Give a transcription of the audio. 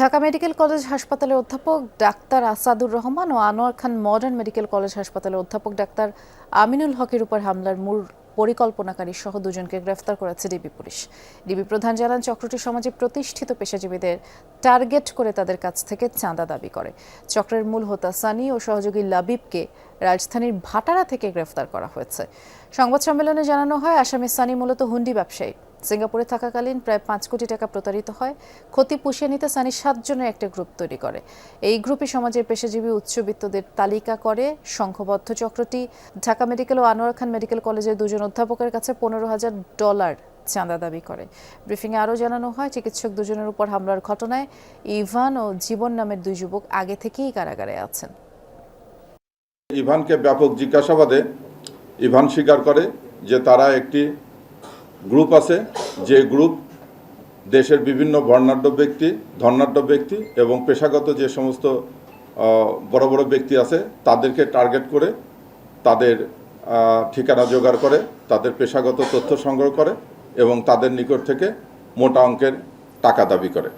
Dhaka medical college হাসপাতালের অধ্যাপক doctor Asadur Rahman ও আনোয়ার খান modern medical college হাসপাতালের অধ্যাপক ডাক্তার আমিনুল হকের উপর হামলার মূল পরিকল্পনাকারী সহ দুজনকে গ্রেফতার করেছে ডিবি পুলিশ। ডিবি প্রধান জানান, চক্রটি সমাজে প্রতিষ্ঠিত পেশাজীবীদের টার্গেট করে তাদের কাছ থেকে চাঁদা দাবি করে। চক্রের মূল হোতা সানি ও সহযোগী লাবিবকে রাজধানীর ভাটারা থেকে গ্রেফতার করা হয়েছে। সংবাদ সম্মেলনে জানানো হয়, আসামি সানি মূলত হুন্ডি ব্যবসায়ী। সিঙ্গাপুরে থাকাকালীন প্রায় ৫ কোটি টাকা প্রতারিত হয়। ক্ষতি পুষিয়ে নিতে সানি ৭ জনের একটা গ্রুপ তৈরি করে। এই গ্রুপে সমাজের পেশাজীবী উচ্চবিত্তদের তালিকা করে। সংঘবদ্ধ চক্রটি ঢাকা মেডিকেল ও আনোয়ার খান মেডিকেল কলেজের দুজন অধ্যাপকের কাছে $১৫,০০০ চাঁদা দাবি করে। ব্রিফিংয়ে আরও জানানো হয়, চিকিৎসক দুজনের উপর হামলার ঘটনায় ইভান ও জীবন নামের দুই যুবক আগে থেকেই কারাগারে আছেন। ইভানকে ব্যাপক জিজ্ঞাসাবাদে ইভান স্বীকার করে যে তারা একটি গ্রুপ আছে, যে গ্রুপ দেশের বিভিন্ন ধনাঢ্য ব্যক্তি এবং পেশাগত যে সমস্ত বড় বড় ব্যক্তি আছে তাদেরকে টার্গেট করে তাদের ঠিকানা জোগাড় করে, তাদের পেশাগত তথ্য সংগ্রহ করে এবং তাদের নিকট থেকে মোটা অঙ্কের টাকা দাবি করে।